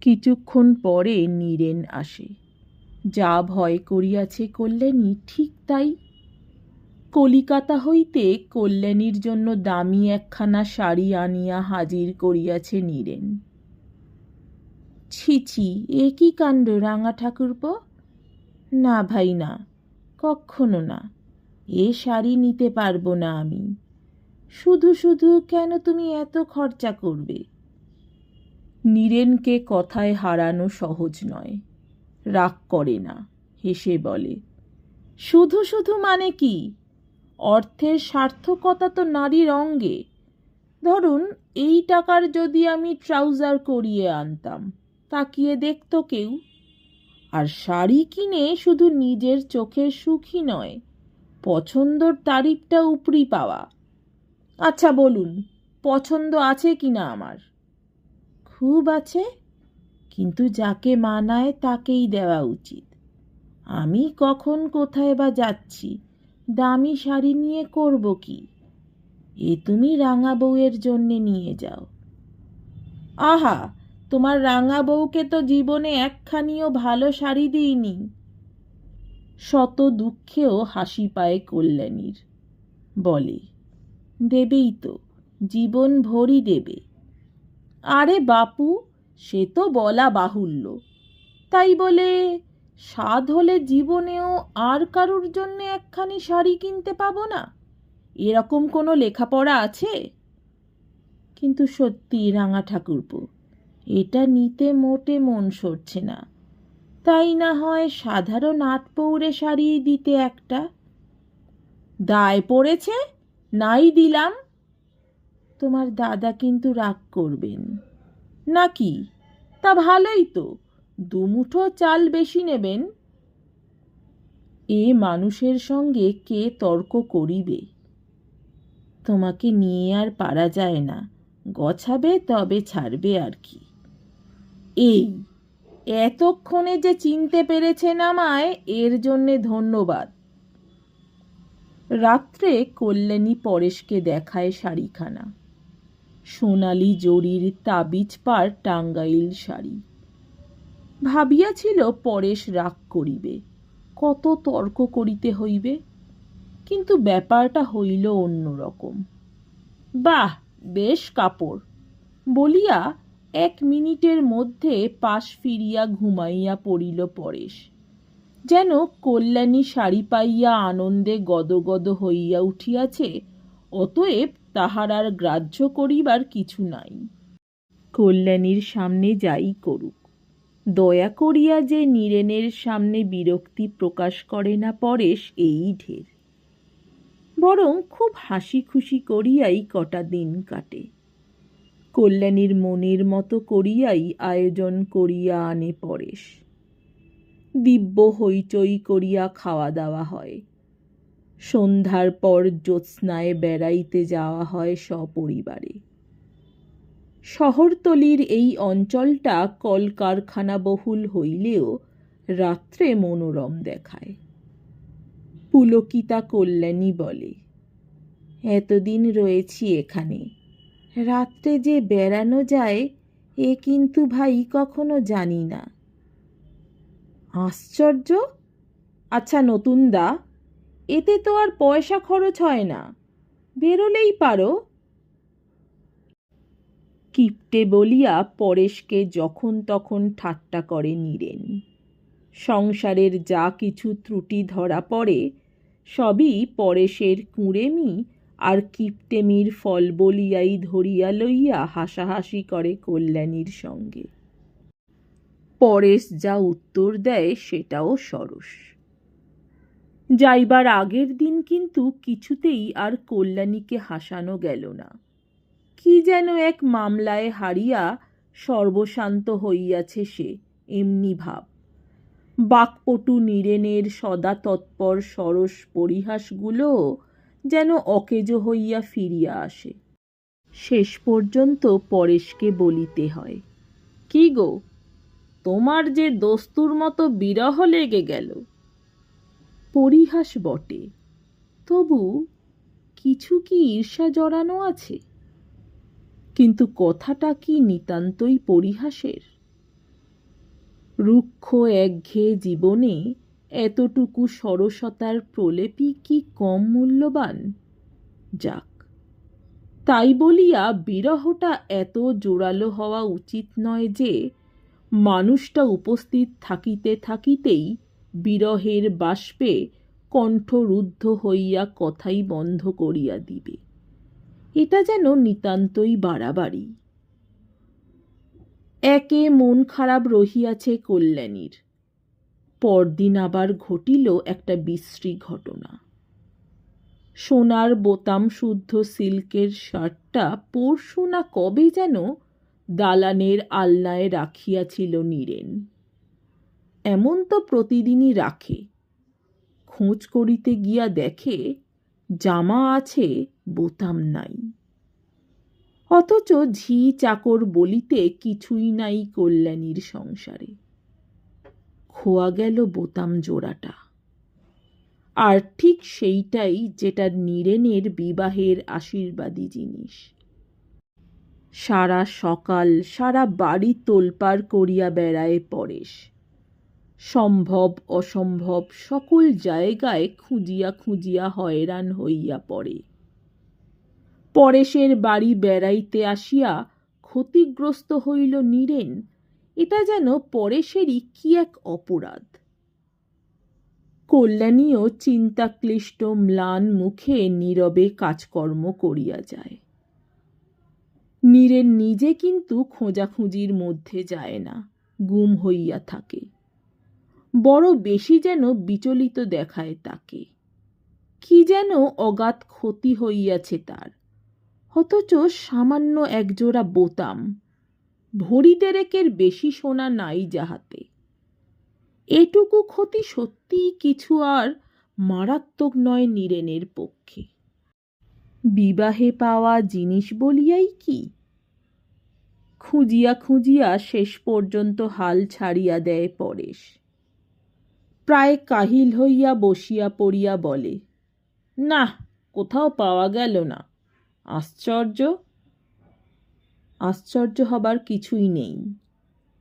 কিছুক্ষণ পরে নীরেন আসে। যা ভয় করিয়াছে কল্যাণী ঠিক তাই। কলিকাতা হইতে কল্যাণীর জন্য দামি একখানা শাড়ি আনিয়া হাজির করিয়াছে নীরেন। ছি ছি, এ কি কাণ্ড রাঙা ঠাকুরপো! না ভাই না, কক্ষনো না, এ শাড়ি নিতে পারবো না আমি। শুধু শুধু কেন তুমি এত খরচা করবে? নীরেনকে কথায় হারানো সহজ নয়। রাগ করে না, হেসে বলে, শুধু শুধু মানে কি? অর্থের সার্থকতা তো নারীর অঙ্গে। ধরুন, এই টাকার যদি আমি ট্রাউজার করিয়ে আনতাম, তাকিয়ে দেখতো কেউ? আর শাড়ি কিনে শুধু নিজের চোখের সুখই নয়, পছন্দর তারিফটা উপরি পাওয়া। আচ্ছা বলুন, পছন্দ আছে কিনা আমার? খুব আছে, কিন্তু যাকে মানায় তাকেই দেওয়া উচিত। আমি কখন কোথায় বা যাচ্ছি, দামি শাড়ি নিয়ে করব কি? এ তুমি রাঙা বউয়ের জন্যে নিয়ে যাও। আহা, তোমার রাঙা বউকে তো জীবনে একখানিও ভালো শাড়ি দিইনি। শত দুঃখেও হাসি পায় কল্যাণীর। বলে, দেবেই তো, জীবন ভরি দেবে। আরে বাপু, সে তো বলা বাহুল্য। তাই বলে সাধ হলে জীবনেও আর কারুর জন্যে একখানি শাড়ি কিনতে পাবো না, এরকম কোনো লেখাপড়া আছে? কিন্তু সত্যি রাঙা ঠাকুরপো, এটা নিতে মোটে মন সরছে না। তাই না হয় সাধারণ আটপৌরে শাড়ি দিতে একটা। দায় পড়েছে, নাই দিলাম। তোমার দাদা কিন্তু রাগ করবেন নাকি? তা ভালোই তো, দুমুঠো চাল বেশি নেবেন। এ মানুষের সঙ্গে কে তর্ক করিবে? তোমাকে নিয়ে আর পারা যায় না, গছাবে তবে ছাড়বে আর কি। এই এতক্ষণে যে চিনতে পেরেছেন আমায়, এর জন্যে ধন্যবাদ। রাত্রে কল্যাণী পরেশকে দেখায় শাড়িখানা। সোনালি জরির তাবিজ পার টাঙ্গাইল শাড়ি। ভাবিয়াছিল পরেশ রাগ করিবে, কত তর্ক করিতে হইবে, কিন্তু ব্যাপারটা হইল অন্যরকম। বাহ, বেশ কাপড় বলিয়া 1 মিনিটের মধ্যে পাশ ফিরিয়া ঘুমাইয়া পড়িল পরেশ। যেন কল্যাণী শাড়ি পাইয়া আনন্দে গদগদ হইয়া উঠিয়াছে, অতএব তাহার আর গ্রাহ্য করিবার কিছু নাই। কল্যাণীর সামনে যাই করুক, দয়া করিয়া যে নীরেনের সামনে বিরক্তি প্রকাশ করে না পরেশ, এই ঢের। বরং খুব হাসি খুশি করিয়াই কটা দিন কাটে। কল্যাণীর মনের মতো করিয়াই আয়োজন করিয়া আনে পরেশ। দিব্য হইচই করিয়া খাওয়া দাওয়া হয়। সন্ধ্যার পর জ্যোৎস্নায় বেড়াইতে যাওয়া হয় সপরিবারে। শহরতলির এই অঞ্চলটা কলকারখানা বহুল হইলেও রাত্রে মনোরম দেখায়। পুলকিতা কল্যাণী বলে, এতদিন রয়েছি এখানে, রাত্রে যে বেড়ানো যায় এ কিন্তু ভাই কখনো জানি না। আশ্চর্য! আচ্ছা নতুন দা, এতে তো আর পয়সা খরচ হয় না, বেরোলেই পারো। কিপ্টে বলিয়া পরেশকে যখন তখন ঠাট্টা করে নীরেন। সংসারের যা কিছু ত্রুটি ধরা পড়ে, সবই পরেশের কুঁড়েমি আর কিপ্টেমির ফল বলিয়াই ধরিয়া লইয়া হাসাহাসি করে কল্যাণীর সঙ্গে। পরেশ যা উত্তর দেয় সেটাও সরস। যাইবার আগের দিন কিন্তু কিছুতেই আর কল্যাণীকে হাসানো গেল না। কি যেন এক মামলায় হারিয়া সর্বশান্ত হইয়াছে সে, এমনি ভাব। বাকপটু নীরেনের সদা তৎপর সরস পরিহাসগুলোও যেন অকেজো হইয়া ফিরিয়া আসে। শেষ পর্যন্ত পরেশকে বলিতে হয়, কি গো, তোমার যে দস্তুর মতো বিরহ লেগে গেল। পরিহাস বটে, তবু কিছু কি ঈর্ষা জড়ানো আছে? কিন্তু কথাটা কি নিতান্তই পরিহাসের? রুক্ষ একঘেয়ে জীবনে এতটুকু সরসতার প্রলেপই কি কম মূল্যবান? যাক, তাই বলিয়া বিরহটা এত জোরালো হওয়া উচিত নয় যে মানুষটা উপস্থিত থাকিতে থাকিতেই বিরহের বাষ্পে কণ্ঠরুদ্ধ হইয়া কথাই বন্ধ করিয়া দিবে। এটা যেন নিতান্তই বাড়াবাড়ি। একে মন খারাপ রহিয়াছে কল্যাণীর। পরদিন আবার ঘটিল একটা বিশ্রী ঘটনা। সোনার বোতাম শুদ্ধ সিল্কের শার্টটা পরশু না কবে যেন দালানের আলনায় রাখিয়াছিল নীরেন। এমন তো প্রতিদিনই রাখে। খোঁজ করিতে গিয়া দেখে জামা আছে, বোতাম নাই। অথচ ঝি চাকর বলিতে কিছুই নাই কল্যাণীর সংসারে। খোয়া গেল বোতাম জোড়াটা। আর ঠিক সেইটাই যেটা নীরেনের বিবাহের আশীর্বাদী জিনিস। সারা সকাল সারা বাড়ি তোলপাড় করিয়া বেড়ায় পরেশ। সম্ভব অসম্ভব সকল জায়গায় খুঁজিয়া খুঁজিয়া হয়রান হইয়া পড়ে। পরেশের বাড়ি বেড়াইতে আসিয়া ক্ষতিগ্রস্ত হইল নীরেন, এটা যেন পরেশেরই কি এক অপরাধ। কল্যাণীও চিন্তাক্লিষ্ট ম্লান মুখে নীরবে কাজকর্ম করিয়া যায়। নীরেন নিজে কিন্তু খোঁজাখুঁজির মধ্যে যায় না, গুম হইয়া থাকে। বড় বেশি যেন বিচলিত দেখায় তাকে। কি যেন অগাধ ক্ষতি হইয়াছে তার। অথচ সামান্য একজোড়া বোতাম, ভরি দেড়েকের বেশি সোনা নাই যাহাতে। এটুকু ক্ষতি সত্যিই কিছু আর মারাত্মক নয় নীরেনের পক্ষে। বিবাহে পাওয়া জিনিস বলিয়াই কি? খুঁজিয়া খুঁজিয়া শেষ পর্যন্ত হাল ছাড়িয়া দেয় পরেশ। প্রায় কাহিল হইয়া বসিয়া পড়িয়া বলে, না, কোথাও পাওয়া গেল না। আশ্চর্য। আশ্চর্য হবার কিছুই নেই,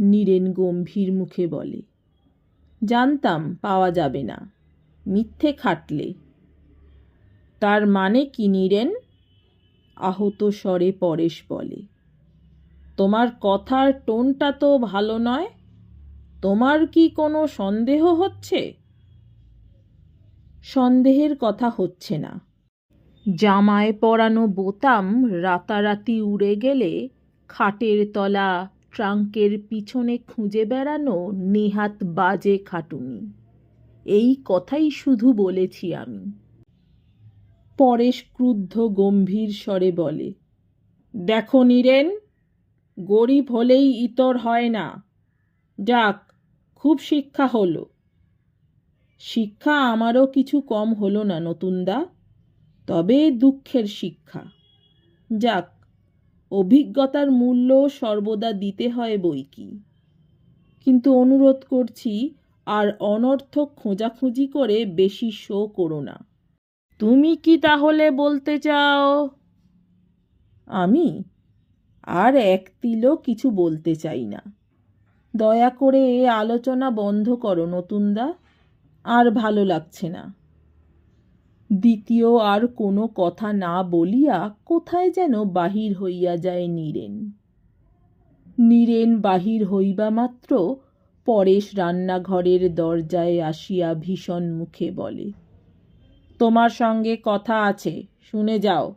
নীরেন গম্ভীর মুখে বলে। জানতাম পাওয়া যাবে না, মিথ্যে খাটলে। তার মানে কি নীরেন? আহত স্বরে পরেশ বলে। তোমার কথার টোনটা তো ভালো নয়। তোমার কি কোনো সন্দেহ হচ্ছে? সন্দেহের কথা হচ্ছে না। জামায় পরানো বোতাম রাতারাতি উড়ে গেলে খাটের তলা, ট্রাঙ্কের পিছনে খুঁজে বেড়ানো নেহাত বাজে খাটুনি। এই কথাই শুধু বলেছি আমি। পরেশ ক্রুদ্ধ গম্ভীর স্বরে বলে, দেখো নীরেন, গরিব হলেই ইতর হয় না। যাক, খুব শিক্ষা হলো। শিক্ষা আমারও কিছু কম হলো না নতুনদা, তবে দুঃখের শিক্ষা। যাক, অভিজ্ঞতার মূল্য সর্বদা দিতে হয় বই কি। কিন্তু অনুরোধ করছি, আর অনর্থক খোঁজাখুঁজি করে বেশি শো করো না। তুমি কি তাহলে বলতে চাও? আমি আর এক তিলও কিছু বলতে চাই না। দয়া করে এ আলোচনা বন্ধ করো নতুনদা, আর ভালো লাগছে না। দ্বিতীয় আর কোনো কথা না বলিয়া কোথায় যেন বাহির হইয়া যায় নীরেন। নীরেন বাহির হইবা মাত্র পরেশ রান্নাঘরের দরজায় আসিয়া ভীষণ মুখে বলে, তোমার সঙ্গে কথা আছে, শুনে যাও।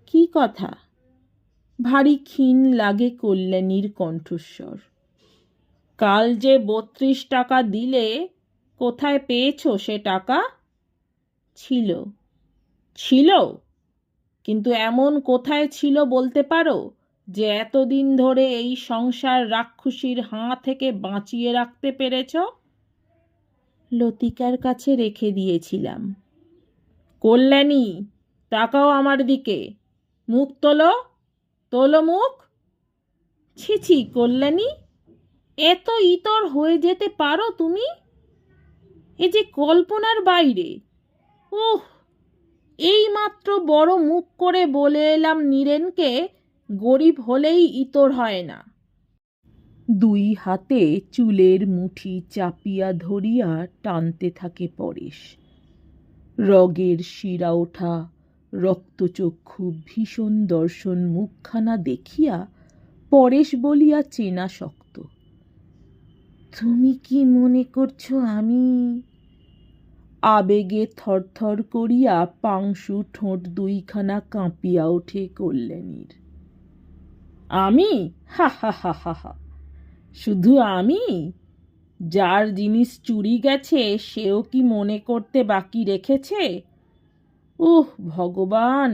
কি কথা? ভারী ক্ষীণ লাগে কল্যাণীর কণ্ঠস্বর। কাল যে 32 টাকা দিলে, কোথায় পেয়েছ সে টাকা? ছিল। ছিল? কিন্তু এমন কোথায় ছিল বলতে পারো যে এতদিন ধরে এই সংসার রাক্ষসীর হাঁ থেকে বাঁচিয়ে রাখতে পেরেছ? লতিকার কাছে রেখে দিয়েছিলাম। কল্যাণী, তাকাও আমার দিকে। মুখ তোলো, তোলো মুখ। ছি ছি কল্যাণী, এত ইতর হয়ে যেতে পারো তুমি? এ যে কল্পনার বাইরে। উহ, এই মাত্র বড় মুখ করে বলে এলাম নীরেনকে গরিব হলেই ইতর হয় না। দুই হাতে চুলের মুঠি চাপিয়া ধরিয়া টানতে থাকে পরেশ। রগের শিরা ওঠা রক্তচক্ষু ভীষণ দর্শন মুখখানা দেখিয়া পরেশ বলিয়া চেনা শক্ত, তুমি কি মনে করছো আমি? আবেগে থরথর করিয়া পাংশু ঠোঁট দুইখানা কাঁপিয়া ওঠে কল্যাণীর। আমি? হা হা হা হা হা, শুধু আমি? যার জিনিস চুরি গেছে সেও কি মনে করতে বাকি রেখেছে? উহ ভগবান,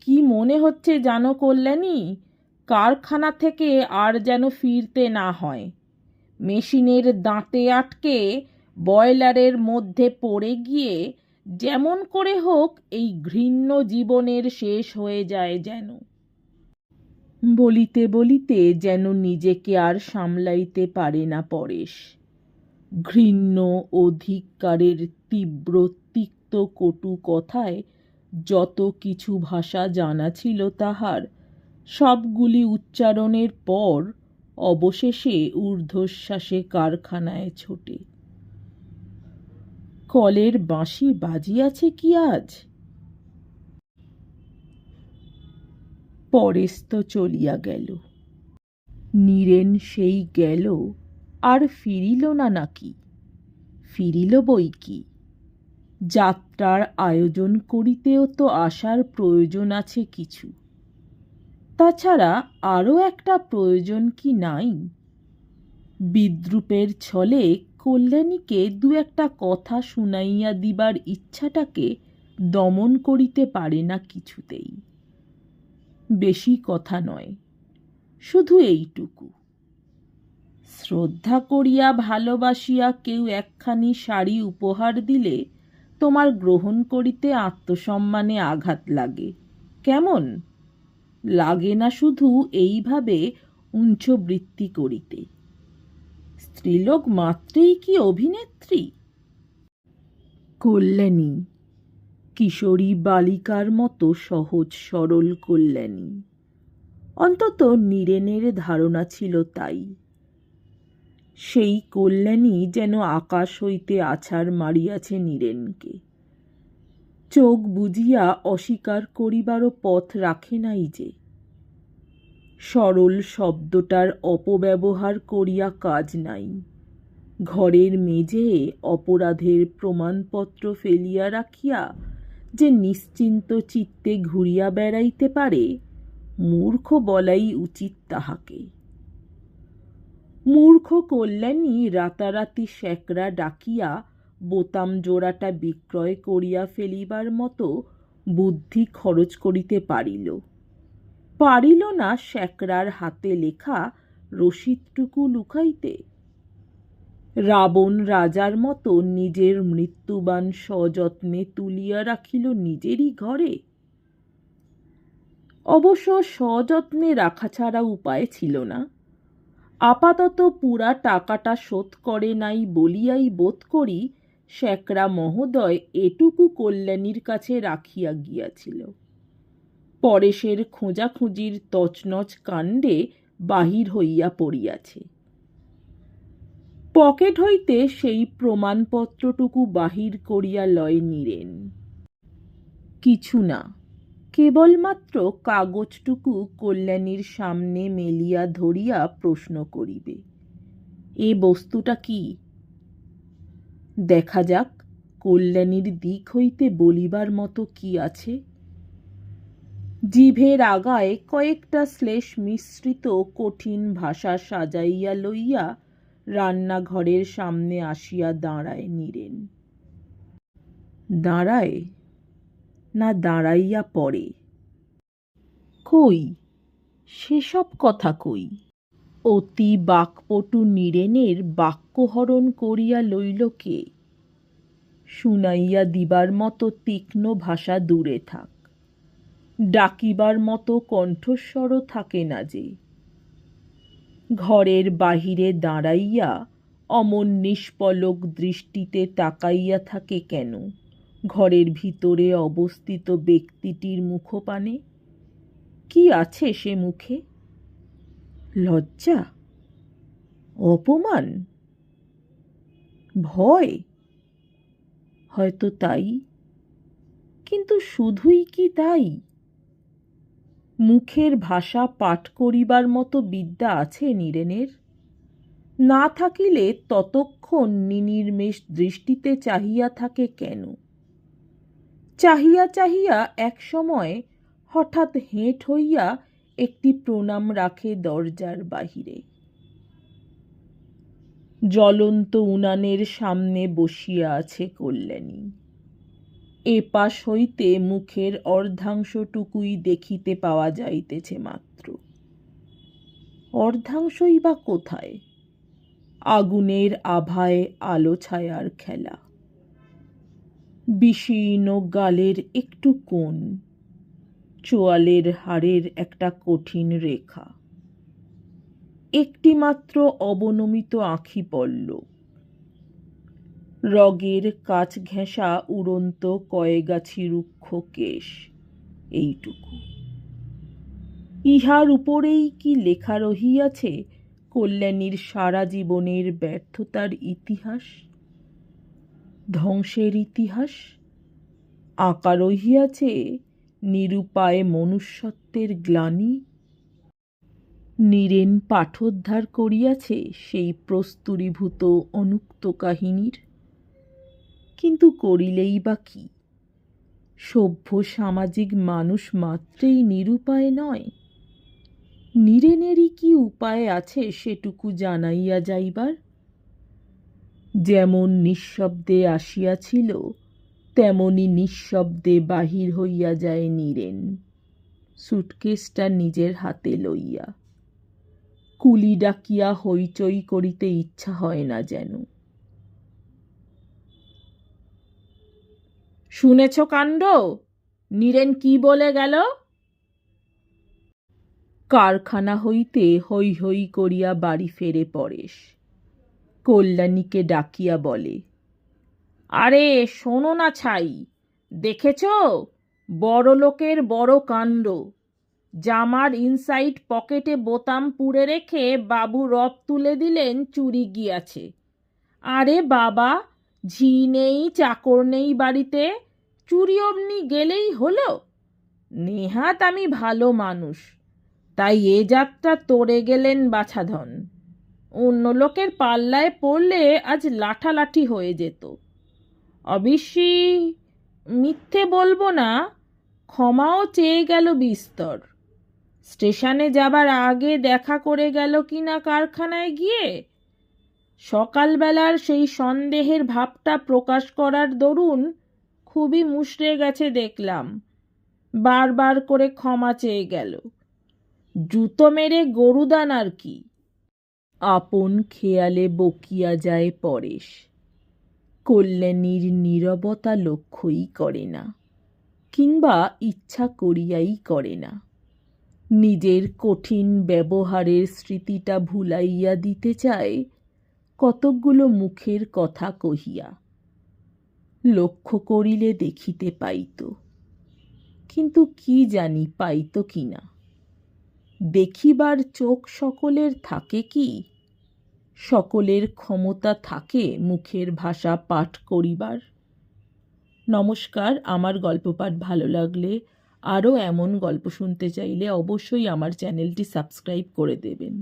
কি মনে হচ্ছে জানো কল্যাণী, কারখানা থেকে আর যেন ফিরতে না হয়। মেশিনের দাঁতে আটকে বয়লারের মধ্যে পড়ে গিয়ে যেমন করে হোক এই ঘৃণ্য জীবনের শেষ হয়ে যায় যেন। বলিতে বলিতে যেন নিজেকে আর সামলাইতে পারে না পরেশ। ঘৃণ্য ও ধিক্কারের তীব্র তিক্ত কটু কথায় যত কিছু ভাষা জানা ছিল তাহার, সবগুলি উচ্চারণের পর অবশেষে ঊর্ধ্বশ্বাসে কারখানায় ছোটে। কলের বাঁশি বাজিয়াছে কি আজ? পরেশ তো চলিয়া গেল। নীরেন সেই গেল আর ফিরিল না নাকি? ফিরিল বই কি, যাত্রার আয়োজন করিতেও তো আসার প্রয়োজন আছে কিছু। তাছাড়া আরও একটা প্রয়োজন কি নাই? বিদ্রূপের ছলে কল্যাণীকে দু একটা কথা শুনাইয়া দিবার ইচ্ছাটাকে দমন করিতে পারে না কিছুতেই। বেশি কথা নয়, শুধু এইটুকু, শ্রদ্ধা করিয়া ভালোবাসিয়া কেউ একখানি শাড়ি উপহার দিলে তোমার গ্রহণ করিতে আত্মসম্মানে আঘাত লাগে। কেমন লাগে না শুধু এইভাবে উঞ্চবৃত্তি করিতে? স্ত্রীলোক মাত্রেই কি অভিনেত্রী? কল্যাণী, কিশোরী বালিকার মতো সহজ সরল কল্যাণী, অন্তত নীরেনের ধারণা ছিল তাই। সেই কল্যাণী যেন আকাশ হইতে আছাড় মারিয়াছে নীরেনকে। চোখ বুজিয়া অস্বীকার করিবারও পথ রাখে নাই যে। সরল শব্দটার অপব্যবহার করিয়া কাজ নাই। ঘরের মেঝেয়ে অপরাধের প্রমাণপত্র ফেলিয়া রাখিয়া যে নিশ্চিন্ত চিত্তে ঘুরিয়া বেড়াইতে পারে, মূর্খ বলাই উচিত তাহাকে। মূর্খ কল্যাণী রাতারাতি শ্যাকরা ডাকিয়া বোতাম জোড়াটা বিক্রয় করিয়া ফেলিবার মতো বুদ্ধি খরচ করিতে পারিল না শ্যাকরার হাতে লেখা রসিদটুকু লুকাইতে। রাবণ রাজার মতো নিজের মৃত্যুবান সযত্নে তুলিয়া রাখিল নিজেরই ঘরে। অবশ্য সযত্নে রাখা ছাড়া উপায় ছিল না। আপাতত পুরা টাকাটা শোধ করে নাই বলিয়াই বোধ করি শ্যাকরা মহোদয় এটুকু কল্যাণীর কাছে রাখিয়া গিয়াছিল। পরেশের খোঁজাখুঁজির তছনছ কাণ্ডে বাহির হইয়া পড়িয়াছে। পকেট হইতে সেই প্রমাণপত্রটুকু বাহির করিয়া লয় নীরেন। কিছু না, কেবলমাত্র কাগজটুকু কল্যাণীর সামনে মেলিয়া ধরিয়া প্রশ্ন করিবে, এ বস্তুটা কি? দেখা যাক কল্যাণীর দিক হইতে বলিবার মতো কি আছে। জিভের আগায় কয়েকটা শ্লেষ মিশ্রিত কঠিন ভাষা সাজাইয়া লইয়া রান্নাঘরের সামনে আসিয়া দাঁড়ায় নীরেন। দাঁড়ায় না দাঁড়াইয়া পড়ে? কই সেসব কথা কই? অতি বাক্পটু নীরেনের বাক্যহরণ করিয়া লইল কে? শুনাইয়া দিবার মতো তীক্ষ্ণ ভাষা দূরে থাক, ডাকিবার মতো কণ্ঠস্বরও থাকে না যে। ঘরের বাহিরে দাঁড়াইয়া অমন নিষ্পলক দৃষ্টিতে তাকাইয়া থাকে কেন ঘরের ভিতরে অবস্থিত ব্যক্তিটির মুখপানে? কি আছে সে মুখে? লজ্জা? অপমান, ভয়, হয়তো তাই, কিন্তু শুধুই কি তাই? মুখের ভাষা পাঠ করিবার মতো বিদ্যা আছে নীরেনের? না থাকিলে ততক্ষণ নির্নিমেষ দৃষ্টিতে চাহিয়া থাকে কেন? চাহিয়া চাহিয়া এক সময় হঠাৎ হেঁট হইয়া একটি প্রণাম রাখে দরজার বাহিরে। জ্বলন্ত উনানের সামনে বসিয়া আছে কল্যাণী। এপাশ হইতে মুখের অর্ধাংশটুকুই দেখিতে পাওয়া যাইতেছে মাত্র। অর্ধাংশই বা কোথায়? আগুনের আভায় আলো ছায়ার খেলা। বিষীর্ণ গালের একটু কোণ, চোয়ালের হাড়ের একটা কঠিন রেখা, একটি মাত্র অবনমিত আঁখি পল্লব, রগের কাছ ঘেঁষা উড়ন্ত কয়েগাছি রুক্ষ কেশ, এইটুকু। ইহার উপরেই কি লেখা রহিয়াছে কল্যাণীর সারা জীবনের ব্যর্থতার ইতিহাস, ধ্বংসের ইতিহাস? আঁকা রহিয়াছে নিরুপায় মনুষ্যত্বের গ্লানি? নীরেন পাঠোদ্ধার করিয়াছে সেই প্রস্তুরীভূত অনুক্ত কাহিনীর। কিন্তু করিলেই বা কি? সভ্য সামাজিক মানুষ মাত্রেই নিরুপায় নয়। নীরেনেরই কি উপায় আছে সেটুকু জানাইয়া যাইবার? যেমন নিঃশব্দে আসিয়াছিল তেমনি নিঃশব্দে বাহির হইয়া যায় নীরেন, সুটকেসটা নিজের হাতে লইয়া। কুলি ডাকিয়া হইচই করিতে ইচ্ছা হয় না যেন। শুনেছ কাণ্ড? নীরেন কি বলে গেল? কারখানা হইতে হৈ হৈ করিয়া বাড়ি ফেরে পরেশ। কল্যাণীকে ডাকিয়া বলে, আরে শোনো না ছাই, দেখেছ? বড় লোকের বড় কাণ্ড। জামার ইনসাইড পকেটে বোতাম পুড়ে রেখে বাবু রব তুলে দিলেন চুরি গিয়াছে। আরে বাবা, ঝি নেই, চাকর নেই বাড়িতে, চুরি অমনি গেলেই হলো? নেহাত আমি ভালো মানুষ, তাই এ যাত্রা তোড়ে গেলেন বাছাধন। অন্য লোকের পাল্লায় পড়লে আজ লাঠালাঠি হয়ে যেত। অবশ্যই মিথ্যে বলবো না, ক্ষমাও চেয়ে গেল বিস্তর। স্টেশনে যাবার আগে দেখা করে গেল কিনা কারখানায় গিয়ে। সকালবেলার সেই সন্দেহের ভাবটা প্রকাশ করার দরুন খুবই মুষড়ে গেছে দেখলাম। বারবার করে ক্ষমা চেয়ে গেল। জুতো মেরে গরুদান আর কি। আপন খেয়ালে বকিয়া যায় পরেশ। কল্যাণীর নীরবতা লক্ষ্যই করে না, কিংবা ইচ্ছা করিয়াই করে না। নিজের কঠিন ব্যবহারের স্মৃতিটা ভুলাইয়া দিতে চায় কতকগুলো মুখের কথা কহিয়া। লক্ষ্য করিলে দেখিতে পাইত, কিন্তু কি জানি পাইত কিনা। দেখিবার চোখ সকলের থাকে কি? সকলের ক্ষমতা থাকে মুখের ভাষা পাঠ করিবার? নমস্কার, আমার গল্প পাঠ ভালো লাগলে, আরও এমন গল্প শুনতে চাইলে অবশ্যই আমার চ্যানেলটি সাবস্ক্রাইব করে দেবেন।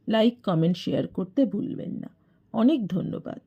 লাইক, কমেন্ট, শেয়ার করতে ভুলবেন না। অনেক ধন্যবাদ।